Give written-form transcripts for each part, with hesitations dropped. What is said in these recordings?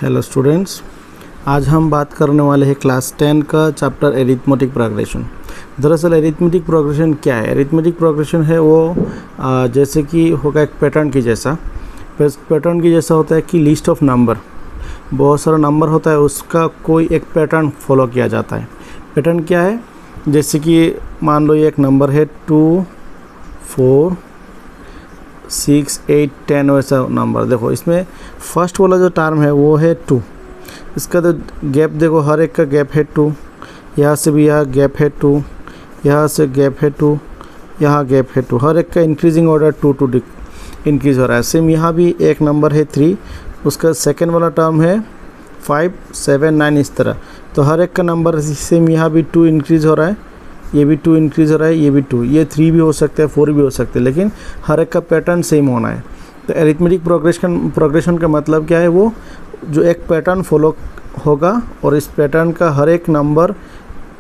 Hello students, आज हम बात करने वाले हैं क्लास 10 का चैप्टर एरिथमेटिक प्रोग्रेशन। दरअसल एरिथमेटिक प्रोग्रेशन क्या है? एरिथमेटिक प्रोग्रेशन है वो जैसे कि होगा एक पैटर्न की जैसा होता है कि लिस्ट ऑफ नंबर, बहुत सारा नंबर होता है, उसका कोई एक पैटर्न फॉलो किया जाता है। पैटर्न क्या है? जैसे कि मान लो ये एक नंबर है 2, 4, 6, 8, 10 वैसा नंबर। देखो इसमें फर्स्ट वाला जो टर्म है वो है 2, इसका तो गैप देखो, हर एक का गैप है 2, यहाँ से भी यहाँ गैप है 2, यहाँ से गैप है 2, यहाँ गैप है 2, हर एक का इंक्रीजिंग ऑर्डर 2 इंक्रीज हो रहा है। सेम यहाँ भी एक नंबर है 3, उसका सेकेंड वाला टर्म है 5, 7, 9 इस तरह। तो हर एक का नंबर सेम, यहाँ भी 2 इंक्रीज हो रहा है, ये भी 2 इंक्रीज हो रहा है, ये भी 2, ये 3 भी हो सकता है, 4 भी हो सकते हैं, लेकिन हर एक का पैटर्न सेम होना है। तो एरिथमेटिक प्रोग्रेशन का मतलब क्या है? वो जो एक पैटर्न फॉलो होगा और इस पैटर्न का हर एक नंबर,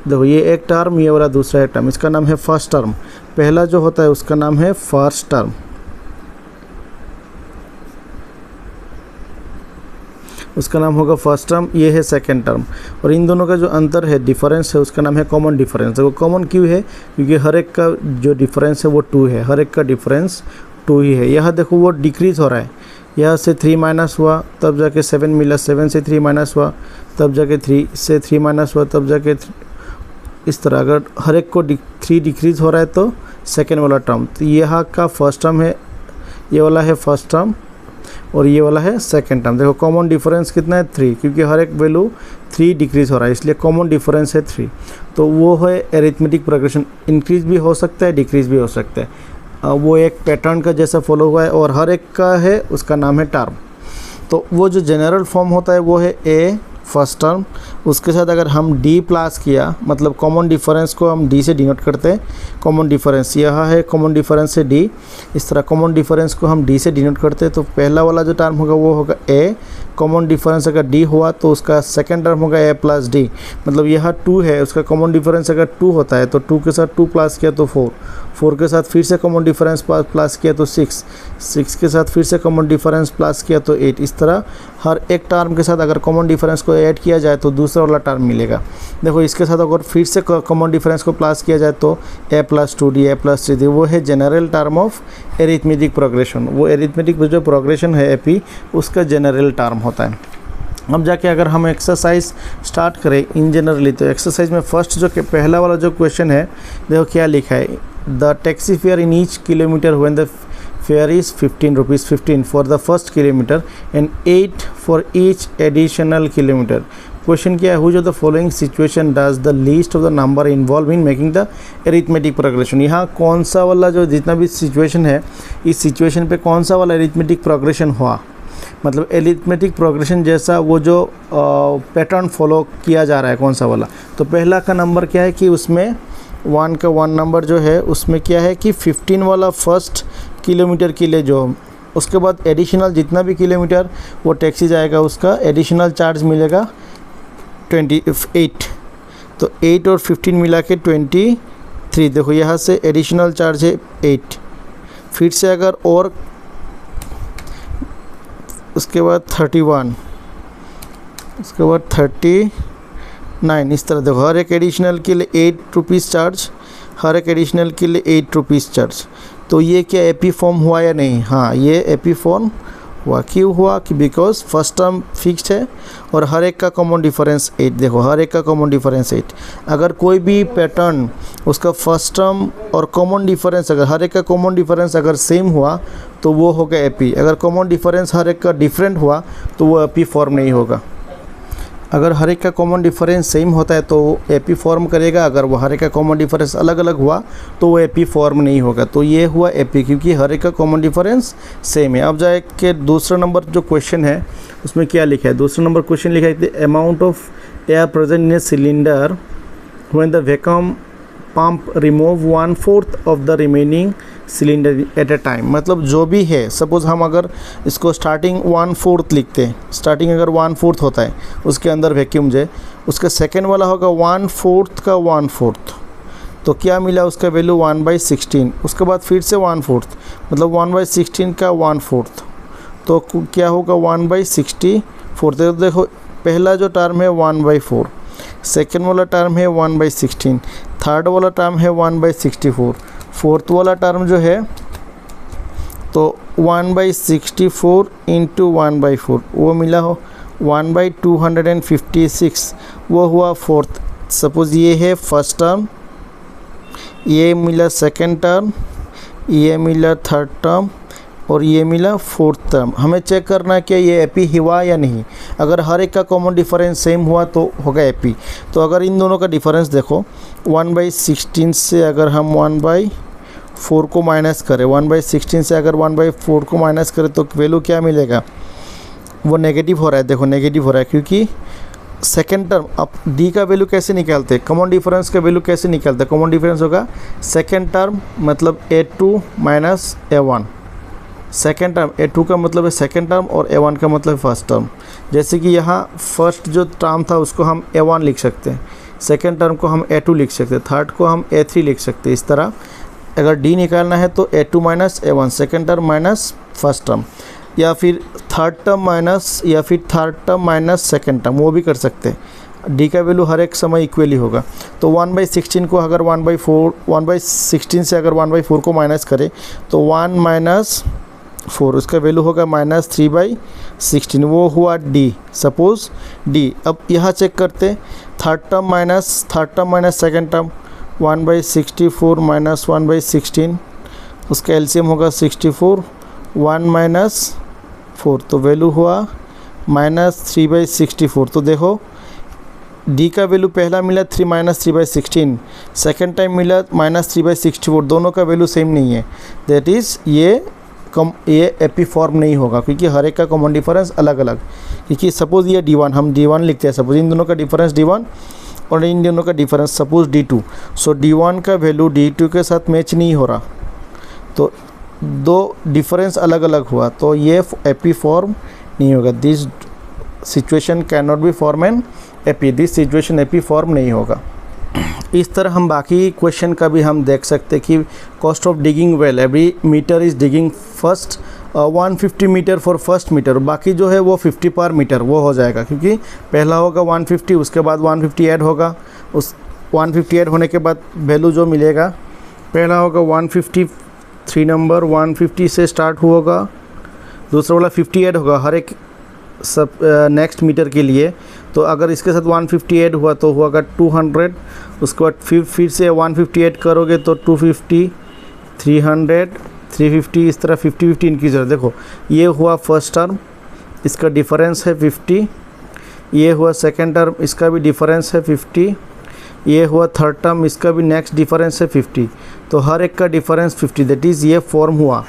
देखो ये एक टर्म, ये वाला दूसरा एक टर्म, इसका नाम है फर्स्ट टर्म। पहला जो होता है उसका नाम है फर्स्ट टर्म, उसका नाम होगा फर्स्ट टर्म, ये है सेकंड टर्म। और इन दोनों का जो अंतर है, डिफरेंस है, उसका नाम है कॉमन डिफरेंस। वो कॉमन क्यों है? क्योंकि हर एक का जो डिफरेंस है वो 2 है, हर एक का डिफरेंस 2 ही है। यहाँ देखो वो डिक्रीज़ हो रहा है, यहाँ से 3 माइनस हुआ तब जाके 7 मिला, 7 से 3 माइनस हुआ तब जाके 3 से 3 माइनस हुआ तब जाके इस तरह। अगर हर एक को 3 डिक्रीज़ हो रहा है तो सेकेंड वाला टर्म, तो यहाँ का फर्स्ट टर्म है, ये वाला है फर्स्ट टर्म और ये वाला है सेकंड टर्म। देखो कॉमन डिफरेंस कितना है? 3, क्योंकि हर एक वैल्यू 3 डिक्रीज हो रहा है, इसलिए कॉमन डिफरेंस है 3। तो वो है एरिथमेटिक प्रोग्रेशन, इंक्रीज भी हो सकता है, डिक्रीज भी हो सकता है। वो एक पैटर्न का जैसा फॉलो हुआ है और हर एक का है, उसका नाम है टर्म। तो वो जो जनरल फॉर्म होता है वो है ए फर्स्ट टर्म, उसके साथ अगर हम डी प्लस किया, मतलब कॉमन डिफरेंस को हम डी से डिनोट करते हैं। कॉमन डिफरेंस यहाँ है, कॉमन डिफरेंस है डी, इस तरह कॉमन डिफरेंस को हम डी से डिनोट करते हैं। तो पहला वाला जो टर्म होगा वो होगा ए, कॉमन डिफरेंस अगर डी हुआ तो उसका सेकंड टर्म होगा ए प्लस डी, मतलब यहाँ 2 है, उसका कॉमन डिफरेंस अगर 2 होता है तो 2 के साथ 2 प्लस किया तो 4, 4 के साथ फिर से कॉमन डिफरेंस प्लस किया तो 6, 6 के साथ फिर से कॉमन डिफरेंस प्लस किया तो 8। इस तरह हर एक टर्म के साथ अगर कॉमन डिफरेंस को ऐड किया जाए तो दूसरा वाला टर्म मिलेगा। देखो इसके साथ अगर फिर से कॉमन डिफरेंस को प्लस किया जाए तो ए प्लस 2d, ए प्लस 3d, वो है general term of arithmetic progression. वो एरिथमेटिक जो प्रोग्रेशन है एपी, उसका जनरल टर्म होता है। अब जाके अगर हम एक्सरसाइज स्टार्ट करें इन जनरली, तो एक्सरसाइज में फर्स्ट जो पहला वाला जो क्वेश्चन है, देखो क्या लिखा है, the taxi fair in each kilometre when the fair is 15 rupees 15 for the first kilometre and 8 for each additional kilometre. Question क्या है? Which of the following situation does the least of the number involve in making the arithmetic progression. यहाँ कौन सा वाला जो जितना भी situation है, इस सिचुएशन पे कौन सा वाला एरिथमेटिक प्रोग्रेशन हुआ, मतलब एरिथमेटिक प्रोग्रेशन जैसा वो जो पैटर्न फॉलो किया जा रहा है, कौन सा वाला। तो पहला का नंबर क्या है कि उसमें 1 का 1 नंबर जो है उसमें क्या है कि 15 वाला फर्स्ट किलोमीटर के लिए जो, उसके बाद एडिशनल जितना भी किलोमीटर वो टैक्सी जाएगा उसका एडिशनल चार्ज मिलेगा 28। तो 8 और 15 मिला के 23। देखो यहाँ से एडिशनल चार्ज है 8, फिर से अगर और उसके बाद 31, उसके बाद 39, इस तरह देखो हर एक एडिशनल के लिए 8 रुपीज़ चार्ज, हर एक एडिशनल के लिए 8 रुपीज़ चार्ज। तो ये क्या एपी फॉर्म हुआ या नहीं? हाँ, ये एपी फॉर्म हुआ। क्यों हुआ? कि बिकॉज फर्स्ट टर्म फिक्स्ड है और हर एक का कॉमन डिफरेंस 8। देखो हर एक का कॉमन डिफरेंस 8। अगर कोई भी पैटर्न उसका फर्स्ट टर्म और कॉमन डिफरेंस, अगर हर एक का कॉमन डिफरेंस अगर सेम हुआ तो वो होगा एपी। अगर कॉमन डिफरेंस हर एक का डिफरेंट हुआ तो वो एपी फॉर्म नहीं होगा। अगर हर एक का कॉमन डिफरेंस सेम होता है तो वो एपी फॉर्म करेगा, अगर वो हर एक का कॉमन डिफरेंस अलग अलग हुआ तो वो एपी फॉर्म नहीं होगा। तो ये हुआ एपी, क्योंकि हर एक का कॉमन डिफरेंस सेम है। अब जाए कि दूसरा नंबर जो क्वेश्चन है उसमें क्या लिखा है? दूसरा नंबर क्वेश्चन लिखा है the amount of air present in a cylinder when the vacuum pump remove 1/4 of the remaining cylinder eight A time. मतलब जो भी है, सपोज़ हम अगर इसको स्टार्टिंग 1/4 लिखते हैं, स्टार्टिंग अगर 1/4 होता है उसके अंदर वैक्यूम जो, उसका सेकेंड वाला होगा 1/4 का 1/4, तो क्या मिला उसका वैल्यू 1/16। उसके बाद फिर से 1/4, मतलब 1/16 का 1/4, तो क्या होगा 1/60 फोर्थ तो देखो पहला जो टर्म है 1/4, सेकेंड वाला टर्म है 1/16, थर्ड वाला टर्म है 1/64, फोर्थ वाला टर्म जो है तो 1/64 इंटू 1/4 वो मिला हो 1/256, वो हुआ फोर्थ। सपोज़ ये है फर्स्ट टर्म, ये मिला सेकेंड टर्म, ये मिला थर्ड टर्म और ये मिला फोर्थ टर्म। हमें चेक करना है कि ये एपी हुआ या नहीं। अगर हर एक का कॉमन डिफरेंस सेम हुआ तो होगा एपी। तो अगर इन दोनों का डिफरेंस देखो 1/16 से अगर हम 1/4 को माइनस करें, 1/16 से अगर 1/4 को माइनस करें तो वैल्यू क्या मिलेगा, वो नेगेटिव हो रहा है। देखो नेगेटिव हो रहा है क्योंकि सेकेंड टर्म। अब डी का वैल्यू कैसे निकालते हैं, कॉमन डिफरेंस का वैल्यू कैसे निकालते हैं। कॉमन डिफरेंस होगा सेकेंड टर्म मतलब A2 minus A1। Second term A2 का मतलब है सेकेंड टर्म और A1 का मतलब फर्स्ट टर्म। जैसे कि यहाँ फर्स्ट जो टर्म था उसको हम A1 लिख सकते हैं, सेकेंड टर्म को हम A2 लिख सकते हैं, थर्ड को हम A3 लिख सकते हैं। इस तरह अगर डी निकालना है तो A2 minus A1 second term minus first term, या फिर थर्ड टर्म माइनस, या फिर third term minus second term, वो भी कर सकते हैं। डी का वैल्यू हर एक समय इक्वली होगा। तो 1/16 को अगर 1/16 से अगर 1/4 को माइनस करें तो 1 माइनस 4 उसका वैल्यू होगा -3/16, वो हुआ डी। Suppose D. अब यहाँ चेक करते third term minus second term, 1/64 minus 1/16 उसका एलसीएम होगा 64, 1 माइनस 4 तो वैल्यू हुआ -3/64। तो देखो डी का वैल्यू पहला मिला -3/16, सेकेंड टाइम मिला -3/64, दोनों का वैल्यू सेम नहीं है। दैट इज़ ये एपी फॉर्म नहीं होगा क्योंकि हर एक का कॉमन डिफरेंस अलग अलग। क्योंकि सपोज़ ये D1 हम D1 लिखते हैं, सपोज़ इन दोनों का डिफरेंस D1 और इन दोनों का डिफरेंस सपोज़ D2। सो D1 का वैल्यू D2 के साथ मैच नहीं हो रहा, तो दो डिफरेंस अलग अलग हुआ, तो ये एपी फॉर्म नहीं होगा। This situation can not be form an AP, this situation AP form नहीं होगा। इस तरह हम बाकी क्वेश्चन का भी हम देख सकते हैं कि cost of digging well, every metre is digging first 150 metre for first metre, बाकी जो है वो 50 पर मीटर वो हो जाएगा क्योंकि पहला होगा 150, उसके बाद 150 ऐड होगा, उस 150 ऐड होने के बाद वैल्यू जो मिलेगा पहला होगा 153 नंबर 150 से स्टार्ट होगा, दूसरा वाला 50 ऐड होगा हर एक सब नेक्स्ट मीटर के लिए। तो अगर इसके साथ 150 ऐड हुआ तो होगा 200, उसके बाद फिर से 150 ऐड करोगे तो 250, 300, 350, इस तरह 50-50 इंक्रीज हो। देखो ये हुआ फर्स्ट टर्म, इसका डिफरेंस है 50, ये हुआ सेकेंड टर्म, इसका भी डिफरेंस है 50, ये हुआ थर्ड टर्म, इसका भी नेक्स्ट डिफरेंस है 50। तो हर एक का डिफरेंस 50, दैट इज़ ये फॉर्म हुआ।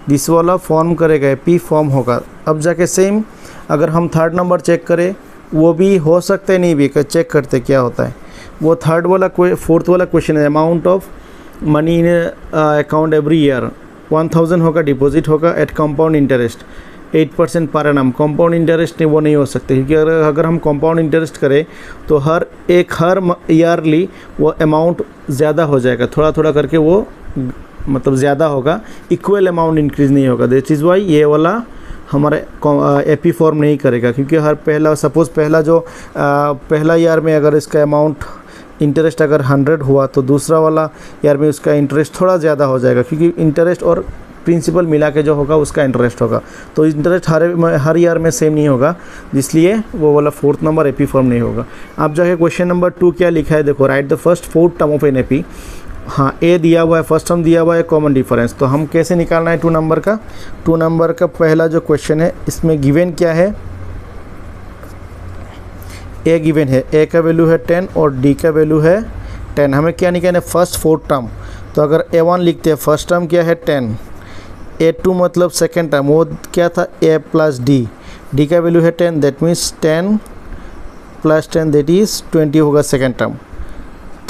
दिस वाला फॉर्म करेगा पी फॉर्म होगा। अब जाके सेम अगर हम थर्ड नंबर चेक करें वो भी हो सकते नहीं भी, चेक करते क्या होता है। वो फोर्थ वाला क्वेश्चन है amount of money in account every year 1000 होगा, डिपॉजिट होगा eight compound interest 8% per annum. Compound interest वो नहीं हो सकते क्योंकि अगर हम कंपाउंड इंटरेस्ट करें तो हर ईयरली वो अमाउंट ज़्यादा हो जाएगा, थोड़ा थोड़ा करके वो मतलब ज़्यादा होगा, इक्वल अमाउंट इंक्रीज़ नहीं होगा। दैट इज़ वाई ये वाला हमारे एपी फॉर्म नहीं करेगा क्योंकि हर पहला सपोज़ पहला ईयर में अगर इसका अमाउंट इंटरेस्ट अगर 100 हुआ तो दूसरा वाला ईयर में उसका इंटरेस्ट थोड़ा ज़्यादा हो जाएगा क्योंकि इंटरेस्ट और प्रिंसिपल मिला के जो होगा उसका इंटरेस्ट होगा। तो इंटरेस्ट हर ईयर में सेम नहीं होगा, इसलिए वो वाला फोर्थ नंबर एपी फॉर्म नहीं होगा। अब जाके क्वेश्चन नंबर 2 क्या लिखा है देखो, right the first 4 term of an AP. हाँ ए दिया हुआ है, फर्स्ट टर्म दिया हुआ है कॉमन डिफरेंस। तो हम कैसे निकालना है 2 नंबर का। 2 नंबर का पहला जो क्वेश्चन है इसमें गिवन क्या है, ए गिवन है, ए का वैल्यू है 10 और डी का वैल्यू है 10। हमें क्या निकालना है फर्स्ट 4 टर्म। तो अगर A1 लिखते हैं, फर्स्ट टर्म क्या है 10, A2 मतलब सेकेंड टर्म वो क्या था A प्लस डी, डी का वैल्यू है 10, that means 10 plus 10 that is 20 होगा सेकेंड टर्म।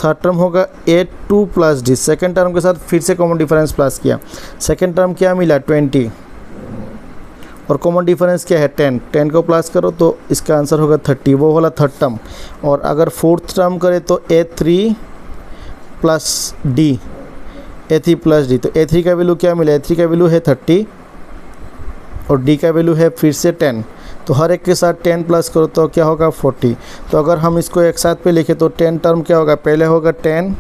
थर्ड टर्म होगा A2 plus D, second term के साथ फिर से कॉमन डिफरेंस प्लस किया, सेकेंड टर्म क्या मिला 20 और कॉमन डिफरेंस क्या है 10, 10 को प्लस करो तो इसका आंसर होगा 30, वो वाला थर्ड टर्म। और अगर फोर्थ टर्म करें तो A3 plus D, A3 plus D, तो A3 का वैल्यू क्या मिला, A3 का वैल्यू है 30 और डी का वैल्यू है फिर से 10, तो हर एक के साथ 10 प्लस करो तो क्या होगा 40। तो अगर हम इसको एक साथ पे लिखे तो 10 टर्म क्या होगा, पहले होगा 10,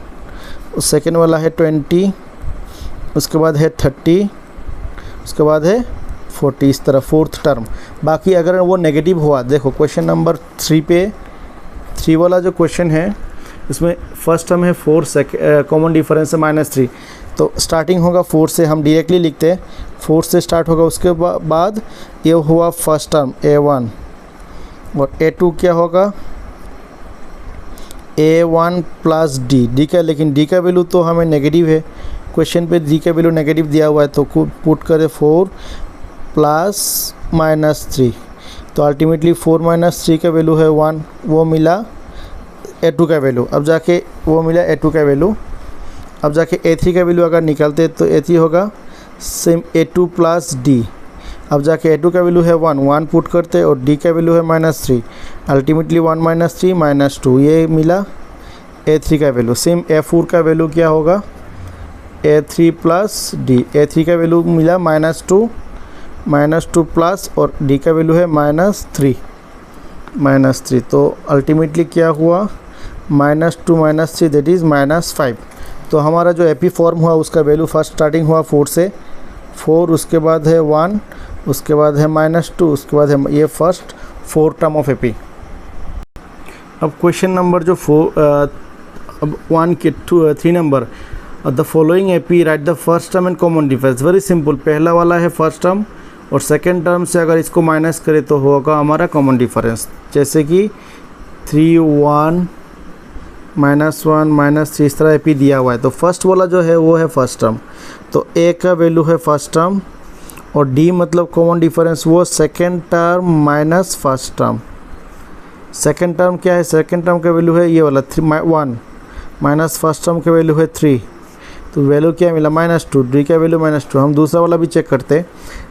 सेकेंड वाला है 20, उसके बाद है 30, उसके बाद है 40, इस तरह फोर्थ टर्म। बाकी अगर वो नेगेटिव हुआ, देखो क्वेश्चन नंबर 3 पे 3 वाला जो क्वेश्चन है इसमें फर्स्ट टर्म है 4, कॉमन डिफरेंस है -3। तो स्टार्टिंग होगा 4 से, हम डायरेक्टली लिखते हैं 4 से स्टार्ट होगा। उसके बाद ये हुआ फर्स्ट टर्म A1 और A2 क्या होगा A1 प्लस डी का, लेकिन डी का वैल्यू तो हमें नेगेटिव है, क्वेश्चन पे डी का वैल्यू नेगेटिव दिया हुआ है, तो पुट करें 4 प्लस -3। तो अल्टीमेटली 4 - 3 का वैल्यू है 1, वो मिला A2 का वैल्यू। अब जाके वो मिला A2 का वैल्यू। अब जाके A3 का वैल्यू अगर निकालते तो A3 होगा सेम A2 प्लस डी। अब जाके A2 का वैल्यू है 1 पुट करते और डी का वैल्यू है -3, अल्टीमेटली 1 - 3 -2, ये मिला A3 का वैल्यू। सेम A4 का वैल्यू क्या होगा A3 प्लस डी। A3 का वैल्यू मिला -2 प्लस और डी का वैल्यू है -3। तो अल्टीमेटली क्या हुआ -2 - 3 दैट इज़ -5। तो हमारा जो एपी फॉर्म हुआ उसका वैल्यू फर्स्ट स्टार्टिंग हुआ 4 से, 4 उसके बाद है 1, उसके बाद है -2, उसके बाद है ये फर्स्ट 4 टर्म ऑफ एपी। अब क्वेश्चन नंबर जो 1 के 3 number, the following AP right the first term and common difference. Very simple, पहला वाला है फर्स्ट टर्म और सेकेंड टर्म से अगर इसको माइनस करें तो होगा हमारा कॉमन डिफरेंस। जैसे कि 3 1 -1 -3 इस तरह एपी दिया हुआ है। तो फर्स्ट वाला जो है वो है फर्स्ट टर्म, तो ए का वैल्यू है फर्स्ट टर्म और डी मतलब कॉमन डिफरेंस वो second term minus first term. Second term क्या है, सेकेंड टर्म का वैल्यू है ये वाला 1 माइनस फर्स्ट टर्म का वैल्यू है 3, तो वैल्यू क्या मिला -2, डी का वैल्यू -2। हम दूसरा वाला भी चेक करते हैं,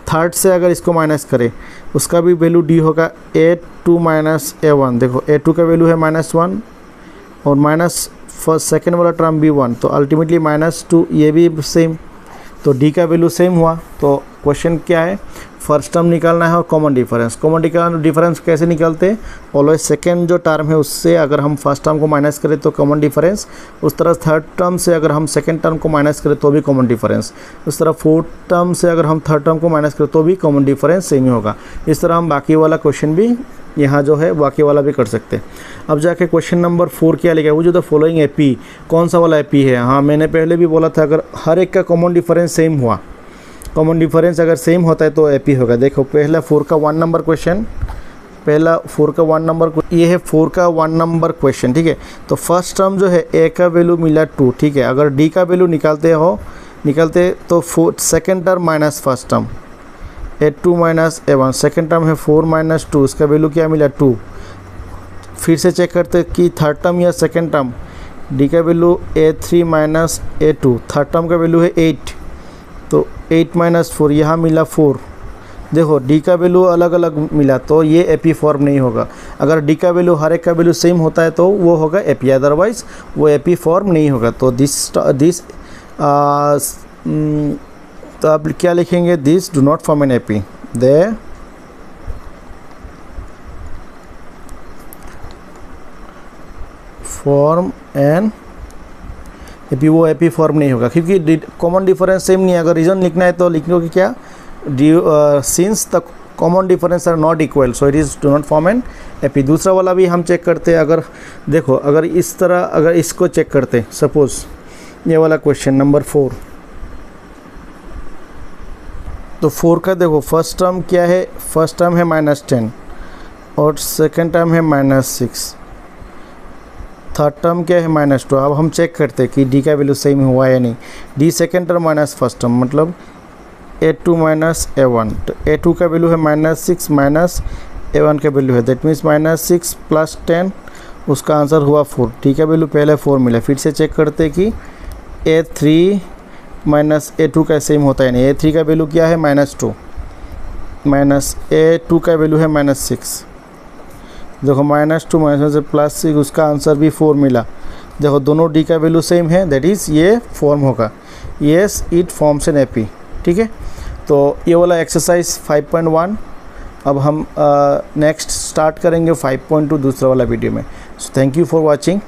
थर्ड से अगर इसको माइनस करें उसका भी वैल्यू डी होगा A2 - A1। देखो A2 का वैल्यू है -1 और माइनस फर्स्ट सेकेंड वाला टर्म भी 1, तो अल्टीमेटली -2 ये भी सेम, तो डी का वैल्यू सेम हुआ। तो क्वेश्चन क्या है, फर्स्ट टर्म निकालना है और कॉमन डिफरेंस। कॉमन डिफरेंस कैसे निकालते हैं, ऑलवेज सेकेंड जो टर्म है उससे अगर हम फर्स्ट टर्म को माइनस करें तो कॉमन डिफरेंस, उस तरह थर्ड टर्म से अगर हम सेकेंड टर्म को माइनस करें तो भी कॉमन डिफरेंस, उस तरह फोर्थ टर्म से अगर हम थर्ड टर्म को माइनस करें तो भी कॉमन डिफरेंस सेम ही होगा। इस तरह हम बाकी वाला क्वेश्चन भी यहाँ जो है बाकी वाला भी कर सकते हैं। अब जाके क्वेश्चन नंबर 4 क्या लिखा है, वो जो द फॉलोइंग एपी, कौन सा वाला एपी है। हाँ मैंने पहले भी बोला था अगर हर एक का कॉमन डिफरेंस सेम हुआ, कॉमन डिफरेंस अगर सेम होता है तो एपी होगा। देखो पहला 4 का 1 नंबर क्वेश्चन, पहला 4 का 1 नंबर, ये है 4 का 1 नंबर क्वेश्चन, ठीक है। तो फर्स्ट टर्म जो है ए का वैल्यू मिला 2, ठीक है। अगर डी का वैल्यू निकालते तो second term minus first term A2 - A1, second term है 4 - 2, इसका वैल्यू क्या मिला 2। फिर से चेक करते कि थर्ड टर्म या सेकेंड टर्म, डी का value A3 - A2, third term का वैल्यू है 8, तो 8 - 4 यहाँ मिला 4। देखो डी का वैल्यू अलग अलग मिला तो ये एपी फॉर्म नहीं होगा। अगर डी का वैल्यू हर एक का वैल्यू सेम होता है तो वो होगा एपी, अदरवाइज वो एपी फॉर्म नहीं होगा। तो तो आप क्या लिखेंगे, this do not form an AP, they form an AP, वो एपी फॉर्म नहीं होगा क्योंकि कॉमन डिफरेंस सेम नहीं है। अगर रीजन लिखना है तो लिखने की क्या, since the common difference are not equal so it is do not form an AP. दूसरा वाला भी हम चेक करते हैं, अगर देखो अगर इस तरह अगर इसको चेक करते, सपोज ये वाला क्वेश्चन नंबर 4, तो 4 का देखो फर्स्ट टर्म क्या है, फर्स्ट टर्म है -10 और सेकेंड टर्म है -6, थर्ड टर्म क्या है -2। अब हम चेक करते हैं कि डी का वैल्यू सेम हुआ या नहीं। D second term minus first term मतलब A2 - A1, तो A2 का वैल्यू है -6 माइनस A1 का वैल्यू है, दैट मीन्स -6 + 10, उसका आंसर हुआ 4। डी का वैल्यू पहले 4 मिला। फिर से चेक करते कि A3 - A2 का सेम होता है नहीं। A3 का वैल्यू क्या है -2 माइनस A2 का वैल्यू है -6। देखो -2 माइनस से +6, उसका आंसर भी 4 मिला। देखो दोनों डी का वैल्यू सेम है, दैट इज़ ये फॉर्म होगा, yes it forms an AP, ठीक है। तो ये वाला एक्सरसाइज 5.1 अब हम नेक्स्ट स्टार्ट करेंगे 5.2 दूसरा वाला वीडियो में। So thank you for watching.